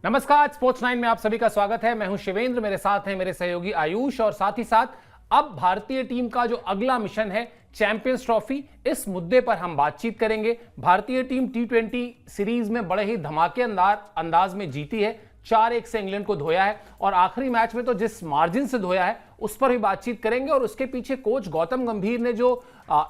नमस्कार, स्पोर्ट्स 9 में आप सभी का स्वागत है। मैं हूं शिवेंद्र, मेरे साथ हैं मेरे सहयोगी आयुष और साथ ही साथ अब भारतीय टीम का जो अगला मिशन है चैंपियंस ट्रॉफी, इस मुद्दे पर हम बातचीत करेंगे। भारतीय टीम टी20 सीरीज में बड़े ही धमाकेदार अंदाज में जीती है, 4-1 से इंग्लैंड को धोया है और आखिरी मैच में तो जिस मार्जिन से धोया है उस पर भी बातचीत करेंगे और उसके पीछे कोच गौतम गंभीर ने जो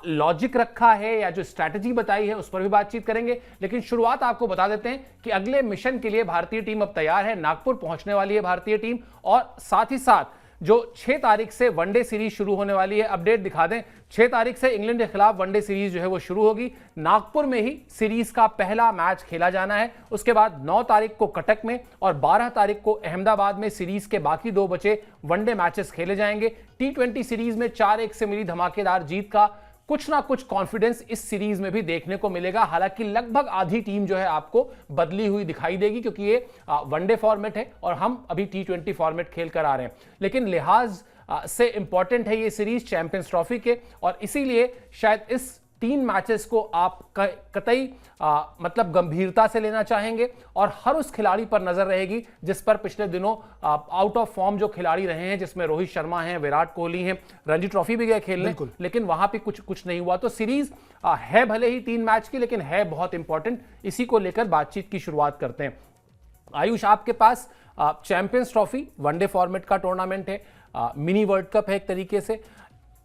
लॉजिक रखा है या जो स्ट्रैटेजी बताई है उस पर भी बातचीत करेंगे। लेकिन शुरुआत आपको बता देते हैं कि अगले मिशन के लिए भारतीय टीम अब तैयार है, नागपुर पहुंचने वाली है भारतीय टीम और साथ ही साथ जो 6 तारीख से वनडे सीरीज शुरू होने वाली है, अपडेट दिखा दें। 6 तारीख से इंग्लैंड के खिलाफ वनडे सीरीज जो है वो शुरू होगी। नागपुर में ही सीरीज का पहला मैच खेला जाना है। उसके बाद 9 तारीख को कटक में और 12 तारीख को अहमदाबाद में सीरीज के बाकी 2 बचे वनडे मैचेस खेले जाएंगे। टी20 सीरीज में 4-1 से मिली धमाकेदार जीत का कुछ ना कुछ कॉन्फिडेंस इस सीरीज में भी देखने को मिलेगा। हालांकि लगभग आधी टीम जो है आपको बदली हुई दिखाई देगी क्योंकि ये वनडे फॉर्मेट है और हम अभी टी20 फॉर्मेट खेल कर आ रहे हैं। लेकिन लिहाज से इंपॉर्टेंट है ये सीरीज चैंपियंस ट्रॉफी के और इसीलिए शायद इस 3 मैचेस को आप कतई मतलब गंभीरता से लेना चाहेंगे और हर उस खिलाड़ी पर नजर रहेगी जिस पर पिछले दिनों आउट ऑफ फॉर्म जो खिलाड़ी रहे हैं, जिसमें रोहित शर्मा हैं, विराट कोहली हैं, रणजी ट्रॉफी भी गए खेलने, लेकिन वहां पे कुछ नहीं हुआ। तो सीरीज है भले ही 3 मैच की, लेकिन है बहुत इंपॉर्टेंट। इसी को लेकर बातचीत की शुरुआत करते हैं। आयुष, आपके पास चैंपियंस ट्रॉफी वनडे फॉर्मेट का टूर्नामेंट है, मिनी वर्ल्ड कप है एक तरीके से।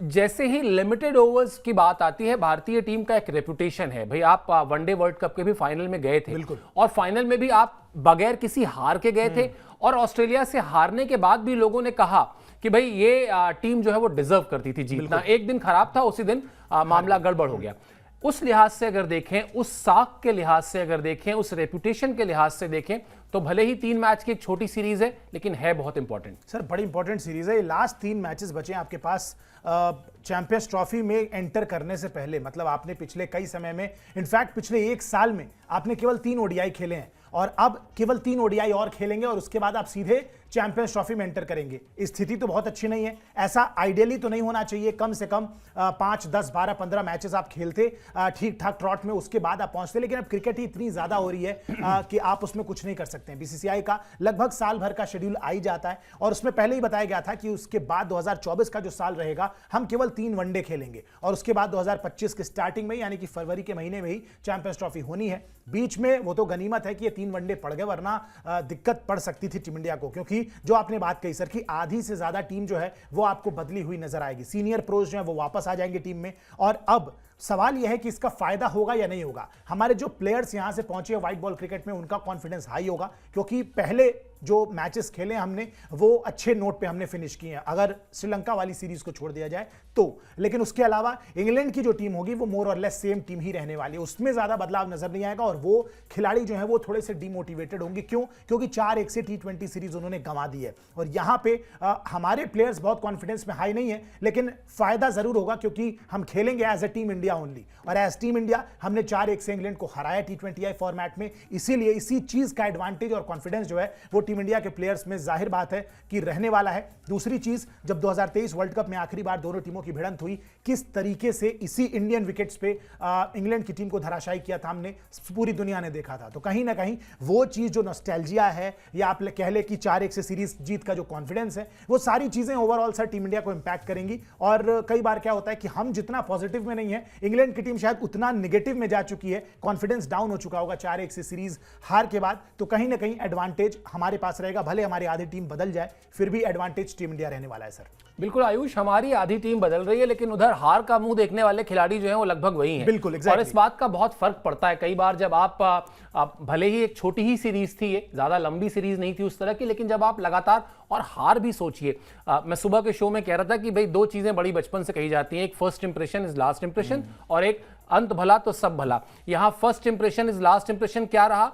जैसे ही लिमिटेड ओवर्स की बात आती है, भारतीय टीम का एक रेपुटेशन है भाई, आप वनडे वर्ल्ड कप के भी फाइनल में गए थे और फाइनल में भी आप बगैर किसी हार के गए थे और ऑस्ट्रेलिया से हारने के बाद भी लोगों ने कहा कि भाई ये टीम जो है वो डिजर्व करती थी जीतना। एक दिन खराब था, उसी दिन मामला गड़बड़ हो गया। उस लिहाज से अगर देखें, उस साख के लिहाज से अगर देखें, उस रेपुटेशन के लिहाज से देखें तो भले ही 3 मैच की एक छोटी सीरीज है लेकिन है बहुत इंपॉर्टेंट। सर बड़ी इंपॉर्टेंट सीरीज है। लास्ट 3 मैचेस बचे हैं आपके पास चैंपियंस ट्रॉफी में एंटर करने से पहले। मतलब आपने पिछले कई समय में, इनफैक्ट पिछले 1 साल में आपने केवल 3 ओडीआई खेले हैं और अब केवल 3 ओडीआई और खेलेंगे और उसके बाद आप सीधे चैंपियंस ट्रॉफी में एंटर करेंगे। स्थिति तो बहुत अच्छी नहीं है, ऐसा आइडियली तो नहीं होना चाहिए। कम से कम 5, 10, 12, 15 मैचेस आप खेलते ठीक ठाक ट्रॉट में, उसके बाद आप पहुंचते। लेकिन अब क्रिकेट ही इतनी ज्यादा हो रही है कि आप उसमें कुछ नहीं कर सकते हैं। बीसीसीआई का लगभग साल भर का शेड्यूल आ ही जाता है और उसमें पहले ही बताया गया था कि उसके बाद 2024 का जो साल रहेगा हम केवल 3 वनडे खेलेंगे और उसके बाद 2025 के स्टार्टिंग में यानी कि फरवरी के महीने में ही चैंपियंस ट्रॉफी होनी है। बीच में वो तो गनीमत है कि ये 3 वनडे पड़ गए, वरना दिक्कत पड़ सकती थी टीम इंडिया को, क्योंकि जो आपने बात कही सर कि आधी से ज्यादा टीम जो है वो आपको बदली हुई नजर आएगी। सीनियर प्रोज जो है वो वापस आ जाएंगे टीम में और अब सवाल यह है कि इसका फायदा होगा या नहीं होगा। हमारे जो प्लेयर्स यहां से पहुंचे व्हाइट बॉल क्रिकेट में, उनका कॉन्फिडेंस हाई होगा क्योंकि पहले जो मैचेस खेले हमने वो अच्छे नोट पे हमने फिनिश किए हैं, अगर श्रीलंका वाली सीरीज को छोड़ दिया जाए तो। लेकिन उसके अलावा इंग्लैंड की जो टीम होगी वो मोर और लेस सेम टीम ही रहने वाली है, उसमें ज्यादा बदलाव नजर नहीं आएगा और वो खिलाड़ी जो है वो थोड़े से डिमोटिवेटेड होंगे। क्यों? क्योंकि 4-1 से टी20 सीरीज उन्होंने गंवा दी है और यहां पे हमारे प्लेयर्स बहुत कॉन्फिडेंस में हाई नहीं है, लेकिन फायदा जरूर होगा क्योंकि हम खेलेंगे as a team India only और एज टीम इंडिया हमने 4-1 से इंग्लैंड को हराया टी20 फॉर्मेट में। इसीलिए इसी चीज का एडवांटेज और कॉन्फिडेंस जो है वो टीम इंडिया के प्लेयर्स में जाहिर बात है कि रहने वाला है। दूसरी चीज, जब 2023 वर्ल्ड कप में आखिरी बार दोनों टीमों की भिड़ंत हुई, किस तरीके से इसी इंडियन विकेट्स पे इंग्लैंड की टीम को धराशायी किया था हमने, पूरी दुनिया ने देखा था। तो कहीं ना कहीं वो चीज जो नॉस्टैल्जिया है या आप कह ले कि 4-1 से सीरीज जीत का जो कॉन्फिडेंस है, वो सारी चीजें ओवरऑल सर टीम इंडिया को इंपैक्ट करेंगी। और कई बार क्या होता है कि हम जितना पॉजिटिव में नहीं है, इंग्लैंड की टीम शायद उतना नेगेटिव में जा चुकी है, कॉन्फिडेंस डाउन हो चुका होगा 4-1 से सीरीज हार के बाद। तो कहीं ना कहीं एडवांटेज हमारे पास रहेगा, भले हमारी आधी टीम बदल जाए फिर भी एडवांटेज टीम इंडिया रहने वाला है सर। बिल्कुल आयुष, हमारी आधी टीम बदल रही है लेकिन उधर हार का मुंह देखने वाले खिलाड़ी जो हैं वो लगभग वही हैं। बिल्कुल और इस बात का बहुत फर्क पड़ता है कई बार जब आप भले ही एक छोटी ही सीरीज थी, ये ज्यादा लंबी सीरीज नहीं थी उस तरह की, लेकिन जब आप लगातार और हार भी सोचिए। मैं सुबह के शो में कह रहा था कि भाई 2 चीजें बड़ी बचपन से कही जाती हैं, एक first impression is last impression और एक अंत भला तो सब भला। यहां first impression is last impression क्या रहा?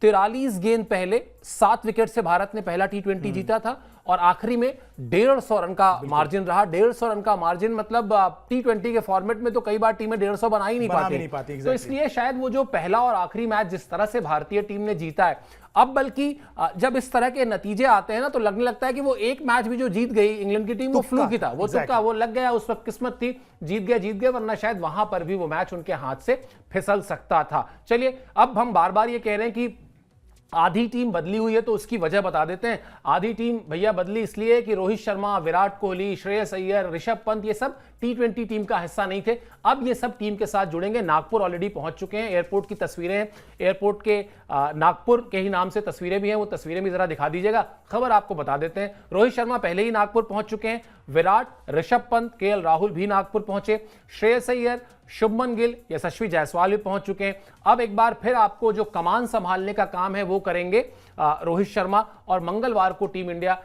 43 गेंद पहले 7 विकेट से भारत ने पहला टी20 जीता था और आखिरी में 150 रन का मार्जिन रहा। 150 रन का मार्जिन मतलब टी20 के फॉर्मेट में तो कई बार टीमें 150 बना ही नहीं पाती। तो इसलिए शायद वो जो पहला और आखिरी मैच जिस तरह से भारतीय टीम ने जीता है, अब बल्कि जब इस तरह के नतीजे आते हैं ना तो लगने लगता है कि वो एक मैच भी जो जीत गई इंग्लैंड की टीम वो फ्लूक ही था, वो तुक्का, वो लग गया, उस वक्त किस्मत थी, जीत गए, वरना शायद वहां पर भी वो मैच उनके हाथ से फिसल सकता था। चलिए, अब हम बार बार ये कह रहे हैं कि आधी टीम बदली हुई है तो उसकी वजह बता देते हैं। आधी टीम भैया बदली इसलिए कि रोहित शर्मा, विराट कोहली, श्रेयस अय्यर, ऋषभ पंत ये सब T20 टीम का हिस्सा नहीं थे। अब ये सब टीम के साथ जुड़ेंगे। नागपुर ऑलरेडी पहुंच चुके हैं। एयरपोर्ट की तस्वीरें हैं, एयरपोर्ट के नागपुर के ही नाम से तस्वीरें भी हैं, वो तस्वीरें भी जरा दिखा दीजिएगा। खबर आपको बता देते हैं, रोहित शर्मा पहले ही नागपुर पहुंच चुके हैं। विराट, ऋषभ पंत, KL राहुल भी नागपुर पहुंचे। श्रेयस अय्यर, शुभमन गिल, यशस्वी जायसवाल भी पहुंच चुके हैं। अब एक बार फिर आपको जो कमान संभालने का काम है वो करेंगे रोहित शर्मा, और मंगलवार को टीम इंडिया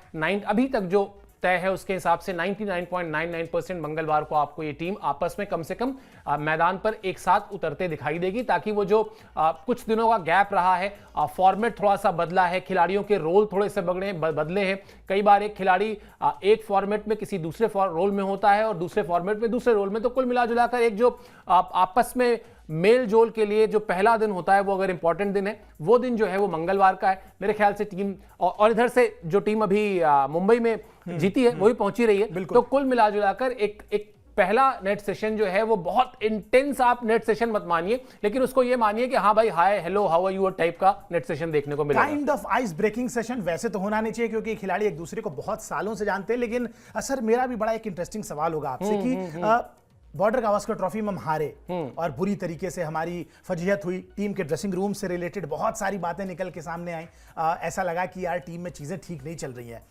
अभी तक जो तय है उसके हिसाब से 99.99% मंगलवार को आपको ये टीम आपस में कम से कम मैदान पर एक साथ उतरते दिखाई देगी, ताकि वो जो कुछ दिनों का गैप रहा है, फॉर्मेट थोड़ा सा बदला है, खिलाड़ियों के रोल थोड़े से बदले हैं। कई बार एक खिलाड़ी एक फॉर्मेट में किसी दूसरे रोल में होता है और दूसरे फॉर्मेट में दूसरे रोल में, तो कुल मिलाजुलाकर एक जो आपस में मेल जोल के लिए जो पहला दिन होता है वो अगर इंपॉर्टेंट दिन है, वो दिन जो है वो मंगलवार का है मेरे ख्याल से। टीम और इधर से जो टीम अभी मुंबई में जीती है वो भी पहुंची रही है। तो कुल मिलाजुलाकर एक पहला नेट सेशन जो है वो बहुत इंटेंस, आप नेट सेशन मत मानिए, लेकिन उसको ये मानिए कि हाँ भाई, hi hello how are you type का नेट सेशन देखने को मिलेगा। Kind of ice breaking session वैसे तो होना नहीं चाहिए क्योंकि खिलाड़ी एक दूसरे को बहुत सालों से जानते हैं, लेकिन सर मेरा भी बड़ा एक इंटरेस्टिंग सवाल होगा आपसे कि बॉर्डर गावस्कर ट्रॉफी में हम हारे और बुरी तरीके से हमारी फजीहत हुई, टीम के ड्रेसिंग रूम से रिलेटेड बहुत सारी बातें निकल के सामने आई। ऐसा लगा कि यार टीम में चीजें ठीक नहीं चल रही हैं।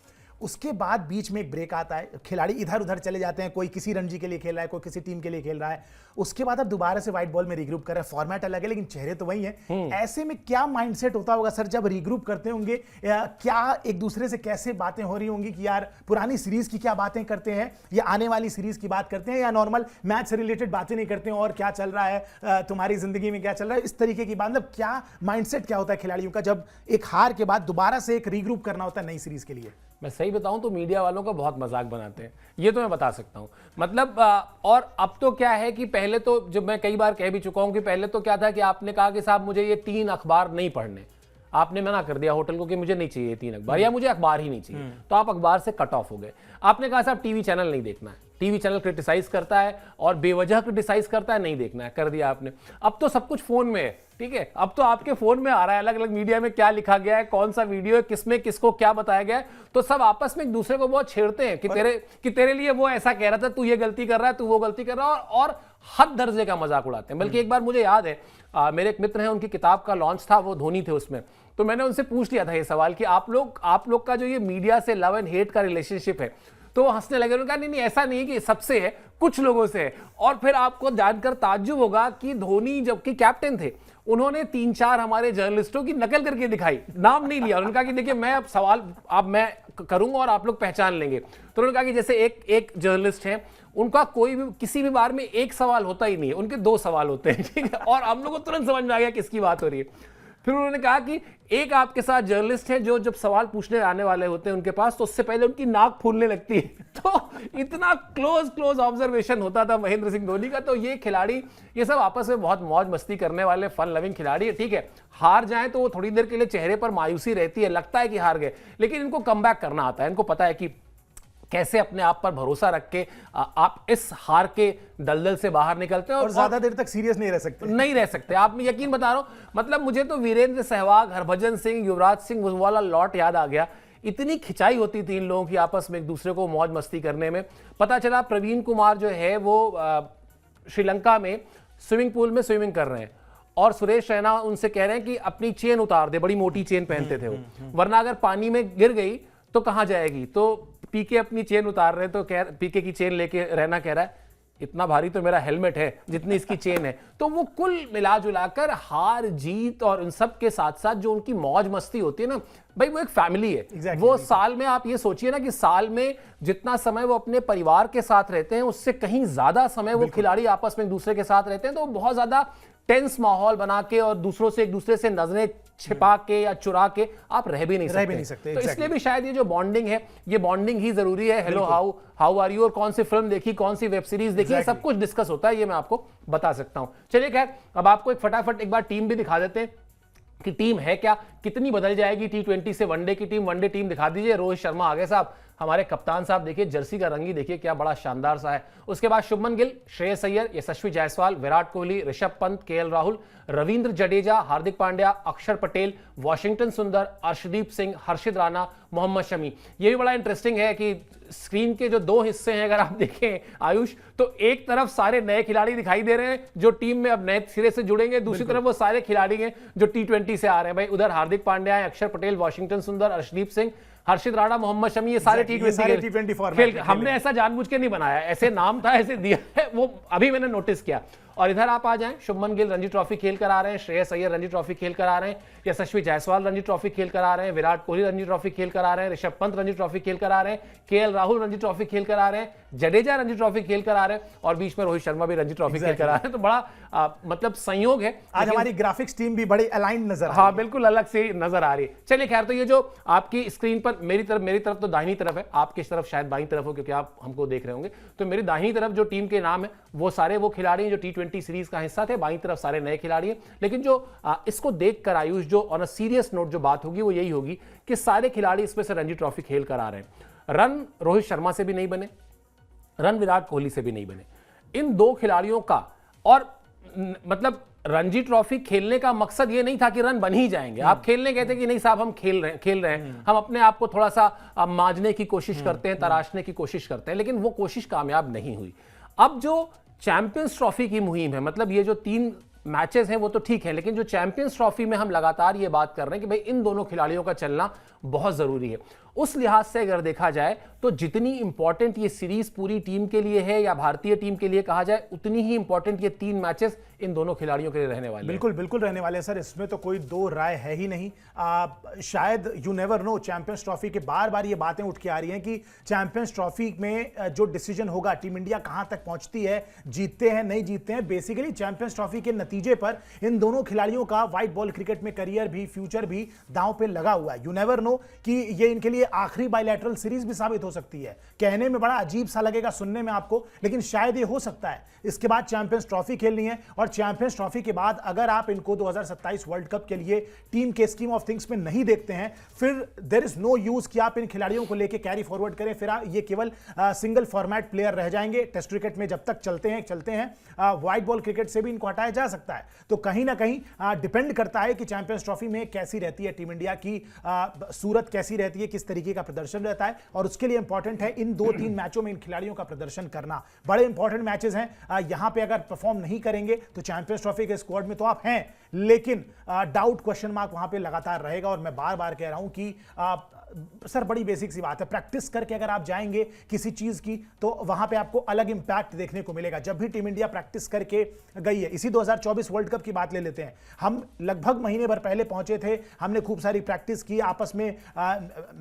उसके बाद बीच में एक ब्रेक आता है, खिलाड़ी इधर उधर चले जाते हैं, कोई किसी रणजी के लिए खेल रहा है, कोई किसी टीम के लिए खेल रहा है। उसके बाद अब दोबारा से व्हाइट बॉल में रीग्रुप कर रहे हैं, फॉर्मेट अलग है लेकिन चेहरे तो वही हैं। ऐसे में क्या माइंडसेट होता होगा सर जब रीग्रुप करते होंगे? क्या एक दूसरे से कैसे बातें हो रही होंगी कि यार पुरानी सीरीज की क्या बातें करते हैं या आने वाली सीरीज की बात करते हैं, या नॉर्मल मैच से रिलेटेड बातें नहीं करते हैं और क्या चल रहा है तुम्हारी जिंदगी में, क्या चल रहा है, इस तरीके की बात? मतलब क्या माइंडसेट क्या होता है खिलाड़ियों का जब एक हार के बाद दोबारा से एक रीग्रुप करना होता है नई सीरीज के लिए? मैं सही बताऊं तो मीडिया वालों का बहुत मजाक बनाते हैं, ये तो मैं बता सकता हूं। मतलब और अब तो क्या है कि पहले तो, जब मैं कई बार कह भी चुका हूं कि पहले तो क्या था कि आपने कहा कि साहब मुझे ये 3 अखबार नहीं पढ़ने, आपने मना कर दिया होटल को कि मुझे नहीं चाहिए 3 अखबार या मुझे अखबार ही नहीं चाहिए, तो आप अखबार से कट ऑफ हो गए। आपने कहा साहब टीवी चैनल नहीं देखना है, टीवी चैनल क्रिटिसाइज करता है और बेवजह क्रिटिसाइज करता है, नहीं देखना है, कर दिया आपने। अब तो सब कुछ फोन में है, ठीक है, अब तो आपके फोन में आ रहा है अलग अलग मीडिया में क्या लिखा गया है, कौन सा वीडियो है, किसमें किसको क्या बताया गया है, तो सब आपस में एक दूसरे को बहुत छेड़ते हैं कि तेरे लिए वो ऐसा कह रहा था, तू ये गलती कर रहा है, तू वो गलती कर रहा है, और हद दर्जे का मजाक उड़ाते हैं। बल्कि एक बार मुझे याद है, मेरे एक मित्र हैं, उनकी किताब का लॉन्च था, वो धोनी थे उसमें, तो मैंने उनसे पूछ लिया था ये सवाल कि आप लोग का जो ये मीडिया से लव एंड हेट का रिलेशनशिप है, तो वो हंसने लगे। उन्होंने कहा नहीं ऐसा नहीं है कि सबसे है, कुछ लोगों से है। और फिर आपको जानकर ताज्जुब होगा कि धोनी जबकि कैप्टन थे, उन्होंने 3-4 हमारे जर्नलिस्टों की नकल करके दिखाई, नाम नहीं लिया। उन्होंने कहा कि देखिए मैं अब सवाल मैं करूंगा और आप लोग पहचान लेंगे। तो उन्होंने कहा कि जैसे एक जर्नलिस्ट है, उनका कोई भी किसी भी बार में एक सवाल होता ही नहीं है, उनके 2 सवाल होते हैं, ठीक है, और हम लोग को तुरंत समझ में आ गया किसकी बात हो रही है। फिर उन्होंने कहा कि एक आपके साथ जर्नलिस्ट है जो जब सवाल पूछने आने वाले होते हैं उनके पास, तो उससे पहले उनकी नाक फूलने लगती है। तो इतना क्लोज ऑब्जर्वेशन होता था महेंद्र सिंह धोनी का। तो ये खिलाड़ी, ये सब आपस में बहुत मौज मस्ती करने वाले फन लविंग खिलाड़ी है, ठीक है। हार जाए तो वो थोड़ी देर के लिए चेहरे पर मायूसी रहती है, लगता है कि हार गए, लेकिन इनको कमबैक करना आता है। इनको पता है कि कैसे अपने आप पर भरोसा रख के आप इस हार के दलदल से बाहर निकलते हैं और ज्यादा देर तक सीरियस नहीं रह सकते। आप, मैं यकीन बता रहा हूं, मतलब मुझे तो वीरेंद्र सहवाग, हरभजन सिंह, युवराज सिंह वाला लॉट याद आ गया। इतनी खिंचाई होती थी इन लोगों की आपस में एक दूसरे को मौज मस्ती करने में। पता चला प्रवीण कुमार जो है वो श्रीलंका में स्विमिंग पूल में स्विमिंग कर रहे हैं और सुरेश रैना उनसे कह रहे हैं कि अपनी चेन उतार दे, बड़ी मोटी चेन पहनते थे वो, वरना अगर पानी में गिर गई तो कहां जाएगी। तो पीके अपनी चेन उतार रहे हैं, तो पीके की चेन लेके रहना कह रहा है इतना भारी तो मेरा हेलमेट है जितनी इसकी चेन है। तो वो कुल मिला जुलाकर हार जीत और उन सब के साथ साथ जो उनकी मौज मस्ती होती है ना भाई, वो एक फैमिली है। वो साल में आप ये सोचिए ना कि साल में जितना समय वो अपने परिवार के साथ रहते हैं उससे कहीं ज्यादा समय वो खिलाड़ी आपस में एक दूसरे के साथ रहते हैं। तो बहुत ज्यादा टेंस माहौल बना के और दूसरों से एक दूसरे से नजरें छिपा के या चुरा के आप रह भी नहीं सकते। तो इसलिए भी शायद ये जो बॉन्डिंग है, ये बॉन्डिंग ही जरूरी है। हेलो हाउ आर यू, और कौन सी फिल्म देखी, कौन सी वेब सीरीज देखी, सब कुछ डिस्कस होता है, ये मैं आपको बता सकता हूं। चलिए खैर, अब आपको एक फटाफट एक बार टीम भी दिखा देते हैं कि टीम है क्या, कितनी बदल जाएगी T20 से वनडे की टीम। वनडे टीम दिखा दीजिए। रोहित शर्मा आ गए साहब, हमारे कप्तान साहब देखिए, जर्सी का रंग ही देखिए क्या बड़ा शानदार सा है। उसके बाद शुभमन गिल, श्रेयस अय्यर, यशस्वी जायसवाल, विराट कोहली, ऋषभ पंत, केएल राहुल, रविंद्र जडेजा, हार्दिक पांड्या, अक्षर पटेल, वॉशिंगटन सुंदर, अर्शदीप सिंह, हर्षित राणा, मोहम्मद शमी। ये भी बड़ा इंटरेस्टिंग है कि स्क्रीन के जो दो हिस्से हैं अगर आप देखें आयुष, तो एक तरफ सारे नए खिलाड़ी दिखाई दे रहे हैं जो टीम में अब नए सिरे से जुड़ेंगे, दूसरी तरफ वो सारे खिलाड़ी हैं जो T20 से आ रहे हैं। भाई उधर हार्दिक पांड्या है, अक्षर पटेल, वॉशिंगटन सुंदर, अर्शदीप सिंह, हर्षित राणा, मोहम्मद शमी, ये सारे T20 फॉर्मेट। हमने ऐसा जानबूझ के नहीं बनाया, ऐसे नाम था, ऐसे दिया है, वो अभी मैंने नोटिस किया। और इधर आप आ जाएं, शुभमन गिल रणजी ट्रॉफी खेल कर आ रहे हैं, श्रेयस अय्यर रणजी ट्रॉफी खेल कर आ रहे हैं, यशस्वी जायसवाल रणजी ट्रॉफी खेल कर आ रहे हैं, विराट कोहली रणजी ट्रॉफी खेल कर आ रहे हैं, ऋषभ पंत रणजी ट्रॉफी खेल कर आ रहे हैं, केएल राहुल रणजी ट्रॉफी खेल कर आ रहे हैं, जडेजा रणजी ट्रॉफी खेल कर आ रहे हैं, और बीच में रोहित शर्मा भी रणजी ट्रॉफी खेल कर आ रहे हैं। तो बड़ा मतलब संयोग है। आज हमारी ग्राफिक्स टीम भी बड़ी अलाइंड नजर हाँ बिल्कुल अलग से नजर आ रही है। चलिए खैर, तो ये जो आपकी स्क्रीन पर मेरी तरफ तो दाहिनी तरफ है, आपकी तरफ शायद बाईं तरफ हो क्योंकि आप हमको देख रहे होंगे। तो मेरी दाहिनी तरफ जो टीम के नाम है वो सारे वो खिलाड़ी हैं जो T20 सीरीज का हिस्सा थे, बाईं तरफ सारे नए खिलाड़ी हैं। लेकिन जो इसको देखकर आयुष, जो ऑन अ सीरियस नोट जो बात होगी वो यही होगी कि सारे खिलाड़ी इसमें से रणजी ट्रॉफी खेल कर आ रहे हैं। रन रोहित शर्मा से भी नहीं बने, रन विराट कोहली से भी नहीं बने। इन दो खिलाड़ियों का, और मतलब रणजी ट्रॉफी खेलने का मकसद ये नहीं था कि रन बन ही जाएंगे। आप खेलने गए थे कि नहीं साहब हम खेल रहे हैं, हम अपने आप को थोड़ा सा मांझने की कोशिश करते हैं, तराशने की कोशिश करते हैं, लेकिन वो कोशिश कामयाब नहीं हुई। अब जो चैंपियंस ट्रॉफी की मुहिम है, मतलब ये जो 3 मैचेस हैं वो तो ठीक है, लेकिन जो चैंपियंस ट्रॉफी में हम लगातार ये बात कर रहे हैं कि भाई इन दोनों खिलाड़ियों का चलना बहुत जरूरी है। उस लिहाज से अगर देखा जाए तो जितनी इंपॉर्टेंट ये सीरीज पूरी टीम के लिए है या भारतीय टीम के लिए कहा जाए, उतनी ही इंपॉर्टेंट ये 3 मैचेस इन दोनों खिलाड़ियों के लिए रहने वाले बिल्कुल बिल्कुल रहने वाले हैं सर, इसमें तो कोई दो राय है ही नहीं। शायद you never know, champions trophy के बार बार ये बातें उठ के आ रही हैं कि चैंपियंस ट्रॉफी में जो डिसीजन होगा, टीम इंडिया कहां तक पहुंचती है, जीतते हैं नहीं जीतते हैं, बेसिकली चैंपियंस ट्रॉफी के नतीजे पर इन दोनों खिलाड़ियों का व्हाइट बॉल क्रिकेट में करियर भी, फ्यूचर भी दांव पे लगा हुआ है। यू नेवर नो कि ये इनके लिए आखिरी बायलैटरल सीरीज भी साबित हो सकती है। कहने में बड़ा अजीब सा लगेगा सुनने में आपको, लेकिन शायद ये हो सकता है। इसके बाद चैंपियंस ट्रॉफी खेलनी है, और चैंपियंस ट्रॉफी के बाद अगर आप इनको 2027 वर्ल्ड कप के लिए टीम के स्कीम ऑफ थिंग्स में नहीं देखते हैं, फिर देयर इज नो यूज कि आप इन खिलाड़ियों को लेके कैरी फॉरवर्ड करें। फिर ये केवल सिंगल फॉर्मेट प्लेयर रह जाएंगे। टेस्ट क्रिकेट में जब तक चलते हैं व्हाइट बॉल क्रिकेट से भी इनको हटाया जा सकता है। तो कहीं ना कहीं डिपेंड करता है कि चैंपियंस ट्रॉफी में कैसी रहती है टीम इंडिया की सूरत, कैसी रहती है, किस तरीके का प्रदर्शन रहता है, और उसके लिए इंपॉर्टेंट है इन 2-3 मैचों में इन खिलाड़ियों का प्रदर्शन करना। बड़े इंपॉर्टेंट मैचेस हैं, यहां पे अगर परफॉर्म नहीं करेंगे तो चैंपियंस ट्रॉफी के स्क्वाड में तो आप हैं, लेकिन डाउट, क्वेश्चन मार्क वहां पे लगातार रहेगा। और मैं बार बार कह रहा हूं कि सर बड़ी बेसिक सी बात है, प्रैक्टिस करके अगर आप जाएंगे किसी चीज की तो वहां पे आपको अलग इंपैक्ट देखने को मिलेगा। जब भी टीम इंडिया प्रैक्टिस करके गई है, इसी 2024 वर्ल्ड कप की बात ले लेते हैं, हम लगभग महीने भर पहले पहुंचे थे, हमने खूब सारी प्रैक्टिस की, आपस में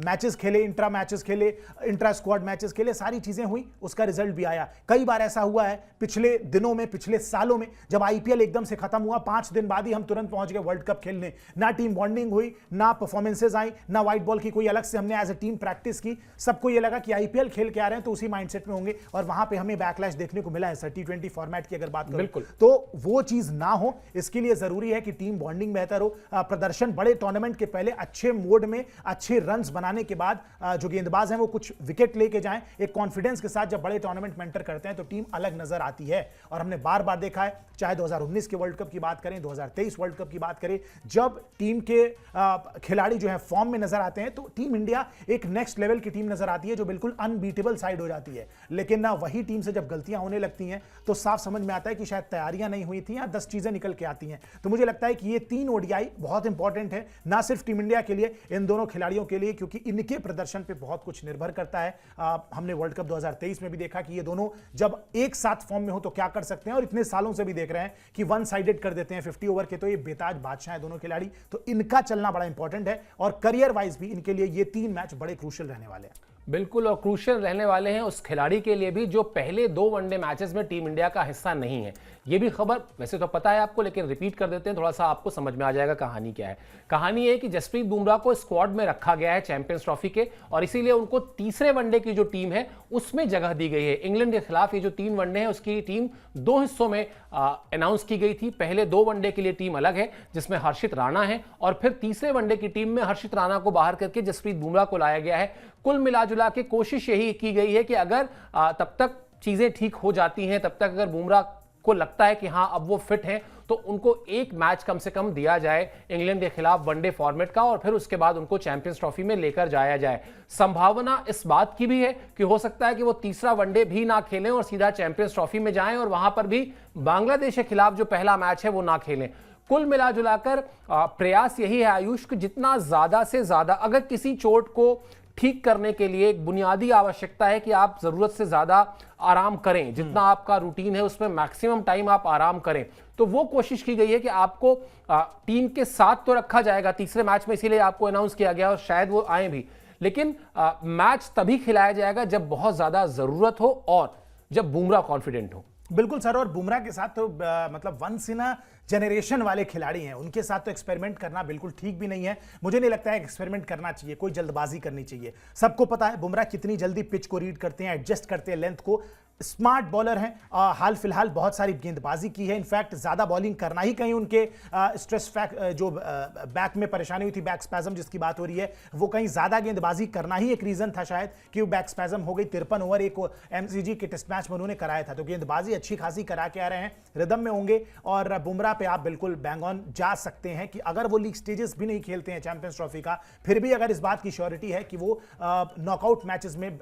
मैचेस खेले, इंट्रा मैचेस खेले, इंट्रा स्क्वाड मैचेस खेले, सारी चीजें हुई, उसका रिजल्ट भी आया। कई बार ऐसा हुआ है पिछले दिनों में, पिछले सालों में, जब आईपीएल एकदम से खत्म हुआ, 5 दिन बाद ही हम तुरंत पहुंच गए वर्ल्ड कप खेलने। ना टीम बॉन्डिंग हुई, ना परफॉर्मेंसेज आई, ना व्हाइट बॉल की कोई अलग से हमने एज ए टीम प्रैक्टिस की। सबको ये लगा कि आईपीएल खेल के आ रहे हैं तो उसी माइंडसेट में होंगे, और वहां पे हमें बैकलैश देखने को मिला है सर। T20 फॉर्मेट की अगर बात करें तो वो चीज ना हो, इसके लिए जरूरी है कि टीम बॉन्डिंग बेहतर हो, प्रदर्शन बड़े टूर्नामेंट के पहले अच्छे मोड में, अच्छे रन्स बनाने के बाद जो गेंदबाज हैं वो कुछ विकेट लेके जाएं, एक कॉन्फिडेंस के साथ जब बड़े टूर्नामेंट में एंटर करते हैं तो टीम अलग नजर आती है। और हमने बार बार देखा है, चाहे 2019 के वर्ल्ड कप की बात करें, 2023 वर्ल्ड कप की बात करें, जब टीम के खिलाड़ी जो है फॉर्म में नजर आते हैं तो टीम इंडिया एक नेक्स्ट लेवल की टीम नजर आती है, जो बिल्कुल अनबीटेबल साइड हो जाती है। लेकिन ना वही टीम से जब गलतियां होने लगती हैं तो साफ समझ में आता है कि शायद तैयारियां नहीं हुई थी या 10 चीजें निकल के आती हैं। तो मुझे लगता है कि ये 3 ओडीआई बहुत इंपॉर्टेंट है, ना सिर्फ टीम इंडिया के लिए, इन दोनों खिलाड़ियों के लिए, क्योंकि इनके प्रदर्शन पे बहुत कुछ निर्भर करता है। हमने वर्ल्ड कप 2023 में भी देखा कि ये दोनों जब एक साथ फॉर्म में हो तो क्या कर सकते हैं, और इतने सालों से भी देख रहे हैं कि वन साइडेड कर देते हैं 50 ओवर के, तो ये बेताज बादशाह है दोनों खिलाड़ी। तो इनका चलना बड़ा इंपॉर्टेंट है, और करियर वाइज भी इनके लिए ये 3 मैच बड़े क्रूशियल रहने वाले हैं। बिल्कुल, और क्रूशियल रहने वाले हैं उस खिलाड़ी के लिए भी जो पहले 2 वनडे मैचेस में टीम इंडिया का हिस्सा नहीं है। ये भी खबर वैसे तो पता है आपको, लेकिन रिपीट कर देते हैं, थोड़ा सा आपको समझ में आ जाएगा कहानी क्या है। कहानी है कि जसप्रीत बुमराह को स्क्वाड में रखा गया है चैंपियंस ट्रॉफी के, और इसीलिए उनको तीसरे वनडे की जो टीम है उसमें जगह दी गई है। इंग्लैंड के खिलाफ ये जो 3 वनडे है उसकी टीम 2 हिस्सों में अनाउंस की गई थी। पहले 2 वनडे के लिए टीम अलग है जिसमें हर्षित राणा है, और फिर तीसरे वनडे की टीम में हर्षित राणा को बाहर करके जसप्रीत बुमराह को लाया गया है। कुल मिलाजुला के कोशिश यही की गई है कि अगर तब तक चीजें ठीक हो जाती हैं, तब तक अगर बुमराह को लगता है कि हां अब वो फिट हैं, तो उनको एक मैच कम से कम दिया जाए इंग्लैंड के खिलाफ वनडे फॉर्मेट का, और फिर उसके बाद उनको चैंपियंस ट्रॉफी में लेकर जाया जाए। संभावना इस बात की भी है कि हो सकता है कि वो तीसरा वनडे भी ना खेलें और सीधा चैंपियंस ट्रॉफी में जाएं, और वहां पर भी बांग्लादेश के खिलाफ जो पहला मैच है वो ना खेलें। कुल मिलाजुलाकर प्रयास यही है आयुष कि जितना ज्यादा से ज्यादा, अगर किसी चोट को ठीक करने के लिए एक बुनियादी आवश्यकता है कि आप जरूरत से ज्यादा आराम करें, जितना आपका रूटीन है उसमें मैक्सिमम टाइम आप आराम करें, तो वो कोशिश की गई है कि आपको टीम के साथ तो रखा जाएगा तीसरे मैच में, इसीलिए आपको अनाउंस किया गया और शायद वो आए भी, लेकिन मैच तभी खिलाया जाएगा जब बहुत ज्यादा जरूरत हो और जब बुमराह कॉन्फिडेंट हो। बिल्कुल सर, और बुमराह के साथ तो मतलब वंस इन अ जनरेशन वाले खिलाड़ी हैं, उनके साथ तो एक्सपेरिमेंट करना बिल्कुल ठीक भी नहीं है। मुझे नहीं लगता है एक्सपेरिमेंट करना चाहिए, कोई जल्दबाजी करनी चाहिए। सबको पता है बुमराह कितनी जल्दी पिच को रीड करते हैं, एडजस्ट करते हैं लेंथ को, स्मार्ट बॉलर हैं। हाल फिलहाल बहुत सारी गेंदबाजी की है, इनफैक्ट ज्यादा बॉलिंग करना ही कहीं उनके स्ट्रेस जो बैक में परेशानी हुई थी, बैक स्पैज्म जिसकी बात हो रही है, वो कहीं ज्यादा गेंदबाजी करना ही एक रीजन था शायद कि वो बैक स्पैज्म हो गई। 53 ओवर एक एमसीजी के टेस्ट मैच में उन्होंने कराया था, तो गेंदबाजी अच्छी खासी करा के आ रहे हैं, रिदम में होंगे, और बुमराह पे आप बिल्कुल बैंग ऑन जा सकते हैं कि अगर वो लीग स्टेजेस भी नहीं खेलते हैं चैंपियंस ट्रॉफी का, फिर भी अगर इस बात की श्योरिटी है कि वो नॉकआउट मैचेस में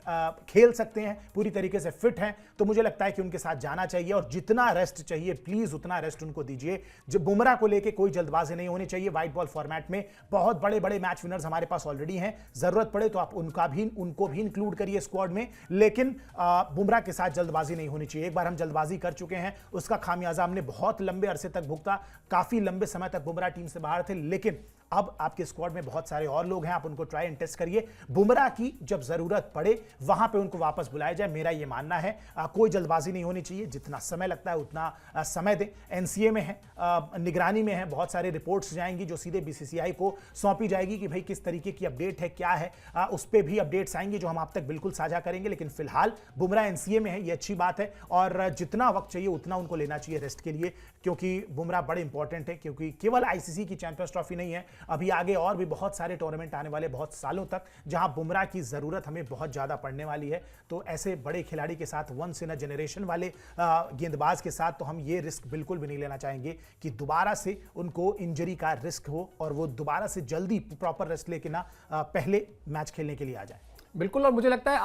खेल सकते हैं, पूरी तरीके से फिट हैं, तो मुझे लगता है कि उनके साथ जाना चाहिए, और जितना रेस्ट चाहिए प्लीज उतना रेस्ट उनको दीजिए। जो बुमराह को लेके कोई जल्दबाजी नहीं होनी चाहिए। व्हाइट बॉल फॉर्मेट में बहुत बड़े बड़े मैच विनर्स हमारे पास ऑलरेडी हैं, जरूरत पड़े तो आप उनको भी इंक्लूड करिए स्क्वाड में, लेकिन बुमराह के साथ जल्दबाजी नहीं होनी चाहिए। एक बार हम जल्दबाजी कर चुके हैं, उसका खामियाजा हमने बहुत लंबे अरसे तक भुगता, काफी लंबे समय तक बुमराह टीम से बाहर थे, लेकिन अब आपके स्क्वाड में बहुत सारे और लोग हैं, आप उनको ट्राई एंड टेस्ट करिए। बुमराह की जब जरूरत पड़े वहां पे उनको वापस बुलाया जाए, मेरा ये मानना है। कोई जल्दबाजी नहीं होनी चाहिए, जितना समय लगता है उतना समय दें। एनसीए में है, निगरानी में है, बहुत सारे रिपोर्ट्स जाएंगी जो सीधे बीसीसीआई को सौंपी जाएगी कि भाई किस तरीके की अपडेट है, क्या है, उस पर भी अपडेट्स आएंगी जो हम आप तक बिल्कुल साझा करेंगे। लेकिन फिलहाल बुमराह एनसीए में है, ये अच्छी बात है, और जितना वक्त चाहिए उतना उनको लेना चाहिए रेस्ट के लिए, क्योंकि बुमराह बड़े इंपॉर्टेंट है। क्योंकि केवल आईसीसी की चैंपियंस ट्रॉफी नहीं है, अभी आगे और भी बहुत सारे टूर्नामेंट आने वाले बहुत सालों तक, जहां बुमराह की जरूरत हमें बहुत ज्यादा पड़ने वाली है। तो ऐसे बड़े खिलाड़ी के साथ, वंस इन अ जनरेशन वाले गेंदबाज के साथ, तो हम ये रिस्क बिल्कुल भी नहीं लेना चाहेंगे कि दोबारा से उनको इंजरी का रिस्क हो और वो दोबारा से जल्दी प्रॉपर रेस्ट लेके ना पहले मैच खेलने के लिए आ जाए। बिल्कुल, और मुझे लगता है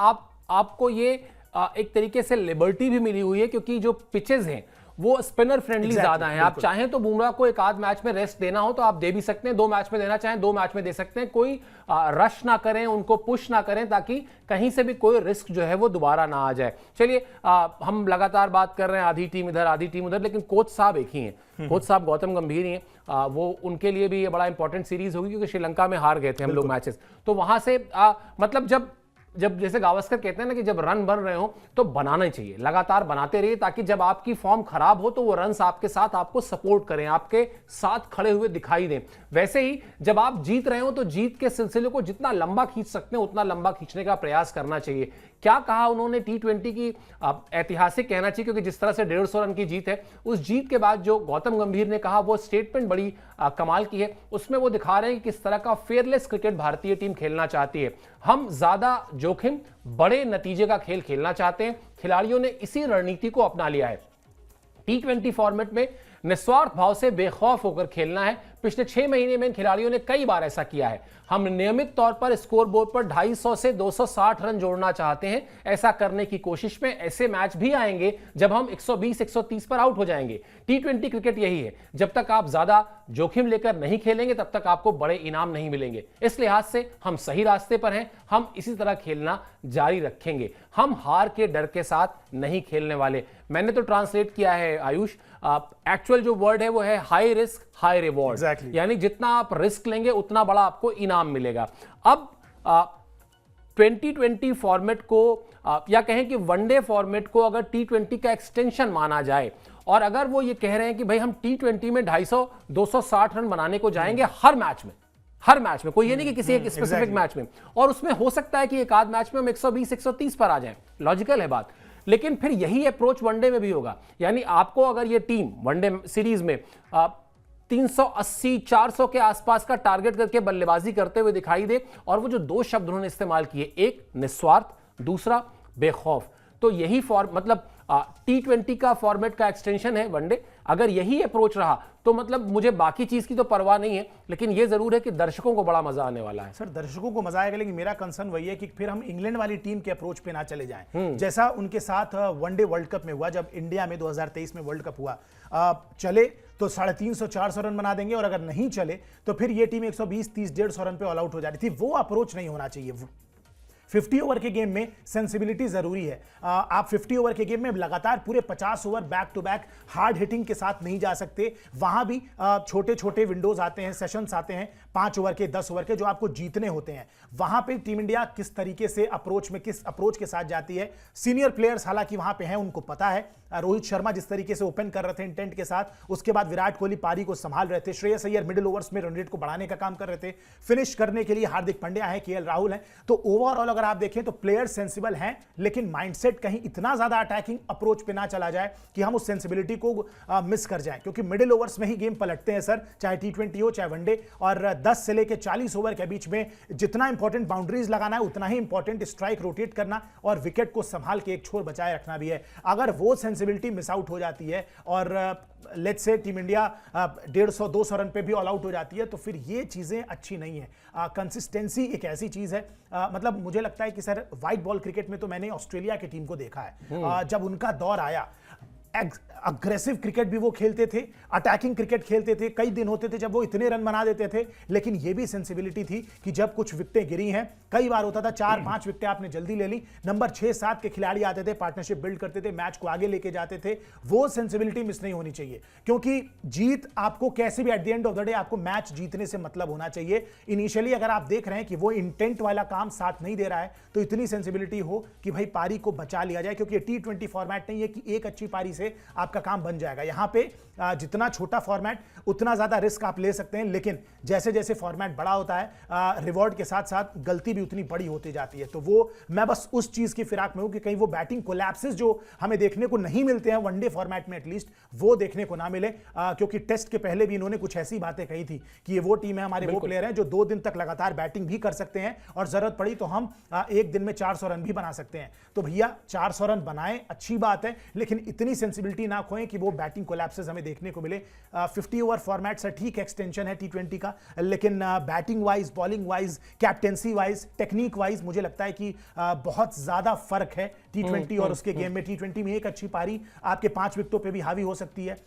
आपको ये एक तरीके से लिबर्टी भी मिली हुई है, क्योंकि जो पिचेस हैं वो स्पिनर फ्रेंडली ज्यादा है। आप चाहें तो बुमराह को एक आध मैच में रेस्ट देना हो तो आप दे भी सकते हैं, 2 मैच में देना चाहें 2 मैच में दे सकते हैं। कोई रश ना करें, उनको पुश ना करें, ताकि कहीं से भी कोई रिस्क जो है वो दोबारा ना आ जाए। चलिए, हम लगातार बात कर रहे हैं आधी टीम इधर आधी टीम उधर, लेकिन कोच साहब एक ही हैं, कोच साहब गौतम गंभीर ही हैं। वो उनके लिए भी ये बड़ा इंपॉर्टेंट सीरीज होगी, क्योंकि श्रीलंका में हार गए थे हम लोग मैचेस, तो वहां से मतलब जब जैसे गावस्कर कहते हैं ना कि जब रन बन रहे हो तो बनाना ही चाहिए, लगातार बनाते रहिए, ताकि जब आपकी फॉर्म खराब हो तो वो रन्स आपके साथ आपको सपोर्ट करें, आपके साथ खड़े हुए दिखाई दें। वैसे ही जब आप जीत रहे हो तो जीत के सिलसिले को जितना लंबा खींच सकते हैं उतना लंबा खींचने का प्रयास करना चाहिए। क्या कहा उन्होंने T20 की, ऐतिहासिक कहना चाहिए, क्योंकि जिस तरह से 150 रन की जीत है, उस जीत के बाद जो गौतम गंभीर ने कहा वो स्टेटमेंट बड़ी कमाल की है। उसमें वो दिखा रहे हैं कि किस तरह का फेयरलेस क्रिकेट भारतीय टीम खेलना चाहती है। हम ज्यादा जोखिम, बड़े नतीजे का खेल खेलना चाहते हैं। खिलाड़ियों ने इसी रणनीति को अपना लिया है। T20 फॉर्मेट में निस्वार्थ भाव से बेखौफ होकर खेलना है। पिछले 6 महीने में इन खिलाड़ियों ने कई बार ऐसा किया है। हम नियमित तौर पर स्कोरबोर्ड पर 250 से 260 रन जोड़ना चाहते हैं। ऐसा करने की कोशिश में ऐसे मैच भी आएंगे जब हम 120-130 पर आउट हो जाएंगे। T20 क्रिकेट यही है, जब तक आप ज्यादा जोखिम लेकर नहीं खेलेंगे तब तक आपको बड़े इनाम नहीं मिलेंगे। इस लिहाज से हम सही रास्ते पर हैं, हम इसी तरह खेलना जारी रखेंगे। हम हार के डर के साथ नहीं खेलने वाले। मैंने तो ट्रांसलेट किया है आयुष, एक्चुअल जो वर्ड है वो है हाई रिस्क हाई रिवॉर्ड, यानी जितना आप रिस्क लेंगे उतना बड़ा आपको इनाम मिलेगा। अब 2020 फॉर्मेट को या कहें कि वनडे फॉर्मेट को अगर T20 का एक्सटेंशन माना जाए, और अगर वो ये कह रहे हैं कि भाई हम T20 में 250-260 रन बनाने को जाएंगे हर मैच में, कोई ये नहीं कि किसी एक स्पेसिफिक मैच में, और उसमें हो सकता है कि एक आध मैच में हम 120-130 पर आ जाएं, लॉजिकल है बात। लेकिन फिर यही अप्रोच वनडे में भी होगा, यानी आपको अगर ये टीम वनडे सीरीज में 380 400 के आसपास का टारगेट करके बल्लेबाजी करते हुए दिखाई दे। और वो जो दो शब्द उन्होंने इस्तेमाल किए, एक निस्वार्थ, दूसरा बेखौफ, तो यही मतलब T20 का फॉर्मेट का एक्सटेंशन है वनडे। अगर यही अप्रोच रहा तो मतलब मुझे बाकी चीज की तो परवाह नहीं है, लेकिन यह जरूर है कि दर्शकों को बड़ा मजा आने वाला है। सर दर्शकों को मजा आएगा, लेकिन मेरा कंसर्न वही है कि फिर हम इंग्लैंड वाली टीम के अप्रोच पे ना चले जाएं, जैसा उनके साथ वनडे वर्ल्ड कप में हुआ। जब इंडिया में 2023 में वर्ल्ड कप हुआ, चले तो 350-400 रन बना देंगे, और अगर नहीं चले तो फिर ये टीम 120-30-150 रन पे ऑल आउट हो जा रही थी। वो अप्रोच नहीं होना चाहिए। 50 ओवर के गेम में सेंसिबिलिटी जरूरी है। आप 50 ओवर के गेम में लगातार पूरे 50 over back to back hard hitting के साथ नहीं जा सकते। वहां भी छोटे छोटे विंडोज आते हैं, सेशंस आते हैं 5 ओवर के, 10 ओवर के, जो आपको जीतने होते हैं। वहां पे टीम इंडिया किस तरीके से किस अप्रोच के साथ जाती है। सीनियर प्लेयर्स हालांकि वहां पे हैं, उनको पता है। रोहित शर्मा जिस तरीके से ओपन कर रहे थे इंटेंट के साथ, उसके बाद विराट कोहली पारी को संभाल रहे थे, श्रेयस अय्यर मिडिल ओवर्स में रन रेट को बढ़ाने का काम कर रहे थे, फिनिश करने के लिए हार्दिक पांड्या है, केएल राहुल है। तो ओवरऑल अगर आप देखें तो प्लेयर सेंसिबल हैं, लेकिन माइंडसेट कहीं इतना ज्यादा अटैकिंग अप्रोच पे ना चला जाए कि हम उस सेंसिबिलिटी को मिस कर जाएं, क्योंकि मिडिल ओवर्स में ही गेम पलटते हैं सर, चाहे T20 हो चाहे वनडे। और 10 से लेकर 40 ओवर के बीच में जितना इंपॉर्टेंट बाउंड्रीज लगाना है, उतना ही इंपॉर्टेंट स्ट्राइक रोटेट करना और विकेट को संभाल के एक छोर बचाए रखना भी है। अगर वो सेंसिबिलिटी मिस आउट हो जाती है और let's say team India 150-200 run पे भी ऑल आउट हो जाती है, तो फिर ये चीजें अच्छी नहीं है। कंसिस्टेंसी एक ऐसी चीज है, मतलब मुझे लगता है कि सर व्हाइट बॉल क्रिकेट में तो मैंने ऑस्ट्रेलिया की टीम को देखा है, जब उनका दौर आया, अग्रेसिव क्रिकेट भी वो खेलते थे, अटैकिंग क्रिकेट खेलते थे। कई दिन होते थे जब वो इतने रन बना देते थे, लेकिन ये भी सेंसिबिलिटी थी कि जब कुछ विकेटें गिरी हैं, कई बार होता था 4-5 विकेटें आपने जल्दी ले ली, नंबर 6-7 के खिलाड़ी आते थे, पार्टनरशिप बिल्ड करते थे, मैच को आगे लेके जाते थे। वो सेंसिबिलिटी मिस नहीं होनी चाहिए, क्योंकि जीत आपको कैसे भी at the end of the day आपको मैच जीतने से मतलब होना चाहिए। इनिशियली अगर आप देख रहे हैं कि वो इंटेंट वाला काम साथ नहीं दे रहा है, तो इतनी सेंसिबिलिटी हो कि भाई पारी को बचा लिया जाए, क्योंकि T20 फॉर्मेट नहीं है कि एक अच्छी पारी से आपका काम बन जाएगा। यहां पे जितना छोटा फॉर्मेट उतना ज्यादा रिस्क आप ले सकते हैं, लेकिन जैसे जैसे फॉर्मेट बड़ा होता है रिवॉर्ड के साथ साथ गलती भी उतनी बड़ी होती जाती है। तो वो मैं बस उस चीज की फिराक में हूं कि कहीं वो बैटिंग कोलैप्सेस जो हमें देखने को नहीं मिलते हैं वनडे फॉर्मेट में, एटलीस्ट वो देखने को ना मिले, क्योंकि टेस्ट के पहले भी इन्होंने कुछ ऐसी बातें कही थी कि ये वो टीम है, हमारे वो प्लेयर हैं जो 2 दिन तक लगातार बैटिंग भी कर सकते हैं और जरूरत पड़ी तो हम एक दिन में 400 रन भी बना सकते हैं। तो भैया 400 रन बनाएं, अच्छी बात है, लेकिन इतनी सेंसिबिलिटी ना खोएं कि वो बैटिंग कोलैप्सेस हमें देखने को मिले। 50 ओवर फॉर्मेट से ठीक एक्सटेंशन है T20 का, लेकिन batting wise, bowling wise, captaincy wise, technique wise मुझे लगता है कि बहुत ज्यादा फर्क है T20 और उसके गेम में। T20 में एक अच्छी पारी आपके 5 विकेटों पे भी हावी हो सकती है,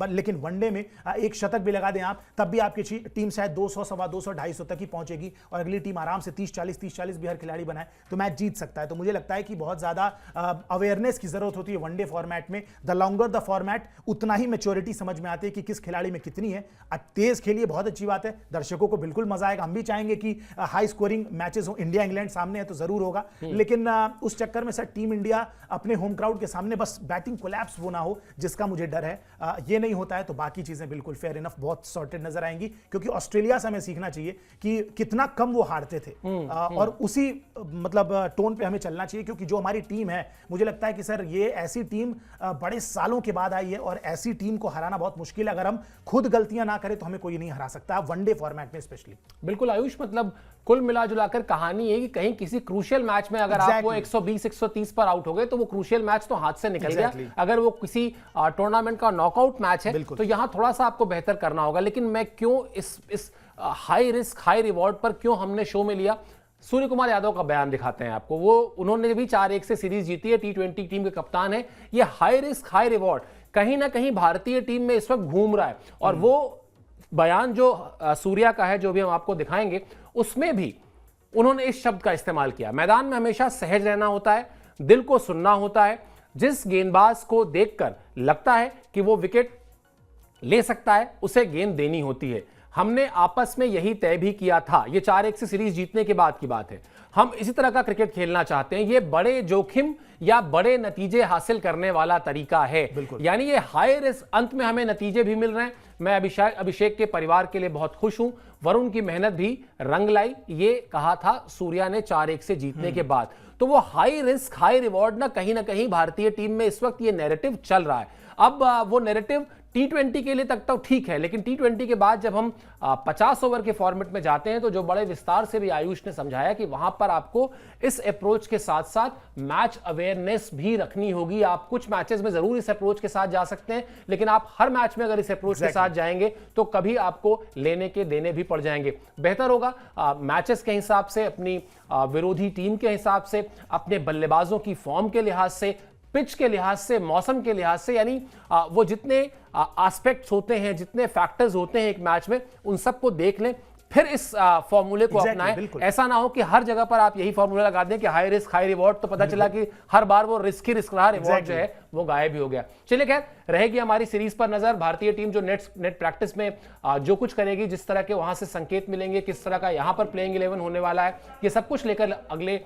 लेकिन वनडे में एक शतक भी लगा दें आप, तब भी आपकी टीम शायद 200, 250, 250 तक ही पहुंचेगी और अगली टीम आराम से 30-40 भी हर खिलाड़ी बनाए तो मैच जीत सकता है। तो मुझे लगता है कि बहुत ज्यादा अवेयरनेस की जरूरत होती है वनडे फॉर्मेट में। द लॉन्गर द फॉर्मेट, उतना ही मैच्योरिटी समझ में आती है कि किस खिलाड़ी में कितनी है। तेज खेलिए, बहुत अच्छी बात है, दर्शकों को बिल्कुल मजा आएगा। हम भी चाहेंगे कि हाई स्कोरिंग मैचेस हो, इंडिया इंग्लैंड सामने है तो जरूर होगा, लेकिन उस चक्कर में सर टीम इंडिया अपने होम क्राउड के सामने बस बैटिंग कोलैप्स वो ना हो, जिसका मुझे डर है। ये नहीं होता है तो बाकी चीजें बिल्कुल फेयर इनफ बहुत सॉर्टेड नजर आएंगी, क्योंकि ऑस्ट्रेलिया से हमें सीखना चाहिए कि कितना कम वो हारते थे और उसी मतलब टोन पे हमें चलना चाहिए, क्योंकि जो हमारी टीम है, मुझे लगता है कि सर ये ऐसी टीम बड़े सालों के बाद आई है और ऐसी टीम को हराना बहुत मुश्किल है। अगर हम खुद गलतियां ना करें तो हमें कोई नहीं हरा सकता, वनडे फॉर्मेट में स्पेशली। बिल्कुल आयुष, मतलब कुल मिलाजुलाकर कहानी है कि कहीं किसी क्रूशियल मैच में अगर आप वो 120-130 पर आउट हो गए तो वो क्रूशियल मैच तो हाथ से निकल गया। अगर वो किसी टूर्नामेंट का नॉकआउट मैच है तो यहां थोड़ा सा आपको बेहतर करना होगा। लेकिन मैं क्यों इस हाई रिस्क हाई रिवॉर्ड पर क्यों हमने शो में लिया, सूर्य कुमार यादव का बयान दिखाते हैं आपको। वो उन्होंने भी 4-1 से सीरीज जीती है, T20 टीम के कप्तान है। ये हाई रिस्क हाई रिवॉर्ड कहीं ना कहीं भारतीय टीम में इस वक्त घूम रहा है, और वो बयान जो सूर्या का है, जो भी हम आपको दिखाएंगे, उसमें भी उन्होंने इस शब्द का इस्तेमाल किया। मैदान में हमेशा सहज रहना होता है, दिल को सुनना होता है। जिस गेंदबाज को देखकर लगता है कि वो विकेट ले सकता है, उसे गेंद देनी होती है। हमने आपस में यही तय भी किया था। ये 4-1 से सीरीज जीतने के बाद की बात है। हम इसी तरह का क्रिकेट खेलना चाहते हैं। ये बड़े जोखिम या बड़े नतीजे हासिल करने वाला तरीका है, यानी ये हाई रिस्क, अंत में हमें नतीजे भी मिल रहे हैं। मैं अभिषेक के परिवार के लिए बहुत खुश हूं। वरुण की मेहनत भी रंग लाई, ये कहा था सूर्या ने 4-1 से जीतने के बाद। तो वो हाई रिस्क हाई रिवॉर्ड ना कहीं भारतीय टीम में इस वक्त ये नैरेटिव चल रहा है। अब वो नैरेटिव T20 के लिए तक तो ठीक है, लेकिन T20 के बाद जब हम 50 ओवर के फॉर्मेट में जाते हैं तो जो बड़े विस्तार से भी आयुष ने समझाया कि वहां पर आपको इस अप्रोच के साथ साथ मैच अवेयरनेस भी रखनी होगी। आप कुछ मैचेस में जरूर इस अप्रोच के साथ जा सकते हैं, लेकिन आप हर मैच में अगर इस अप्रोच के साथ जाएंगे तो कभी आपको लेने के देने भी पड़ जाएंगे। बेहतर होगा मैचेस के हिसाब से, अपनी विरोधी टीम के हिसाब से, अपने बल्लेबाजों की फॉर्म के लिहाज से, पिच के लिहाज से, मौसम के लिहाज से, यानी वो जितने एस्पेक्ट्स होते हैं, जितने फैक्टर्स होते हैं एक मैच में, उन सबको देख लें, फिर इस फॉर्मूले को अपनाएं। ऐसा ना हो कि हर जगह पर आप यही फॉर्मूला लगा दें कि हाई रिस्क हाई रिवॉर्ड, तो पता चला कि हर बार वो रिस्क रहा, रिवॉर्ड जो है वो गायब ही हो गया। चलिए, खैर, रहेगी हमारी सीरीज पर नजर। भारतीय टीम जो नेट प्रैक्टिस में जो कुछ करेगी, जिस तरह के वहां से संकेत मिलेंगे, किस तरह का यहां पर प्लेइंग 11 होने वाला है, ये सब कुछ लेकर अगले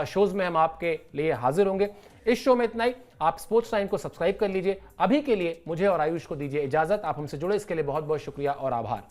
शोज में हम आपके लिए हाजिर होंगे। इस शो में इतना ही। आप स्पोर्ट्स 9 को सब्सक्राइब कर लीजिए। अभी के लिए मुझे और आयुष को दीजिए इजाजत। आप हमसे जुड़े इसके लिए बहुत बहुत शुक्रिया और आभार।